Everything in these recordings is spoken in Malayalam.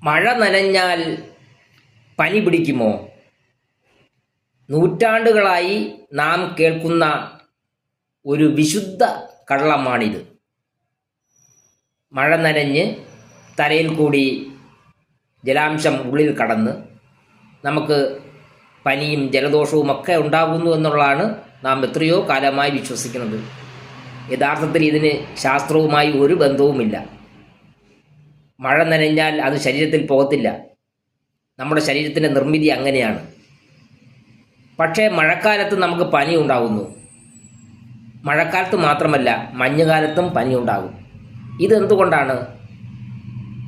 മഴ നനഞ്ഞാൽ പനി പിടിക്കുമോ? നൂറ്റാണ്ടുകളായി നാം കേൾക്കുന്ന ഒരു വിശുദ്ധ കള്ളമാണിത്. മഴ നനഞ്ഞ് തലയിൽ കൂടി ജലാംശം ഉള്ളിൽ കടന്ന് നമുക്ക് പനിയും ജലദോഷവും ഒക്കെ ഉണ്ടാകുന്നു എന്നുള്ളതാണ് നാം എത്രയോ കാലമായി വിശ്വസിക്കുന്നത്. യഥാർത്ഥത്തിൽ ഇതിന് ശാസ്ത്രവുമായി ഒരു ബന്ധവുമില്ല. മഴ നനഞ്ഞാൽ അത് ശരീരത്തിൽ പോകത്തില്ല. നമ്മുടെ ശരീരത്തിൻ്റെ നിർമ്മിതി അങ്ങനെയാണ്. പക്ഷേ മഴക്കാലത്ത് നമുക്ക് പനി ഉണ്ടാകുന്നു. മഴക്കാലത്ത് മാത്രമല്ല, മഞ്ഞുകാലത്തും പനി ഉണ്ടാകും. ഇതെന്തുകൊണ്ടാണ്?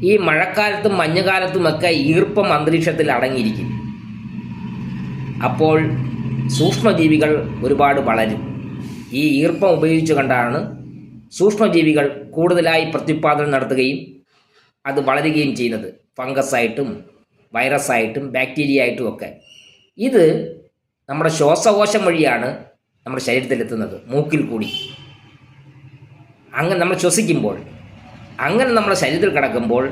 ഈ മഴക്കാലത്തും മഞ്ഞുകാലത്തുമൊക്കെ ഈർപ്പം അന്തരീക്ഷത്തിൽ അടങ്ങിയിരിക്കും. അപ്പോൾ സൂക്ഷ്മജീവികൾ ഒരുപാട് വളരും. ഈ ഈർപ്പം ഉപയോഗിച്ചു കണ്ടാണ് സൂക്ഷ്മജീവികൾ കൂടുതലായി പ്രത്യുത്പാദനം നടത്തുകയും അത് വളരുകയും ചെയ്യുന്നത്. ഫംഗസായിട്ടും വൈറസായിട്ടും ബാക്ടീരിയ ആയിട്ടും ഒക്കെ. ഇത് നമ്മുടെ ശ്വാസകോശം വഴിയാണ് നമ്മുടെ ശരീരത്തിലെത്തുന്നത്, മൂക്കിൽ കൂടി. അങ്ങനെ നമ്മൾ ശ്വസിക്കുമ്പോൾ, അങ്ങനെ നമ്മുടെ ശരീരത്തിൽ കിടക്കുമ്പോൾ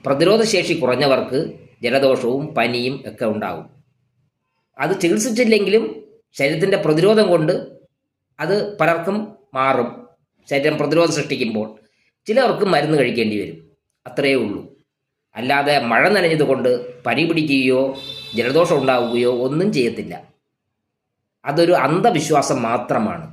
പ്രതിരോധശേഷി കുറഞ്ഞവർക്ക് ജലദോഷവും പനിയും ഒക്കെ ഉണ്ടാകും. അത് ചികിത്സിച്ചില്ലെങ്കിലും ശരീരത്തിൻ്റെ പ്രതിരോധം കൊണ്ട് അത് പലർക്കും മാറും. ശരീരം പ്രതിരോധം സൃഷ്ടിക്കുമ്പോൾ ചിലവർക്ക് മരുന്ന് കഴിക്കേണ്ടി വരും. അത്രയേ ഉള്ളൂ. അല്ലാതെ മഴ നനഞ്ഞത് കൊണ്ട് പനി പിടിക്കുകയോ ജലദോഷം ഉണ്ടാവുകയോ ഒന്നും ചെയ്യത്തില്ല. അതൊരു അന്ധവിശ്വാസം മാത്രമാണ്.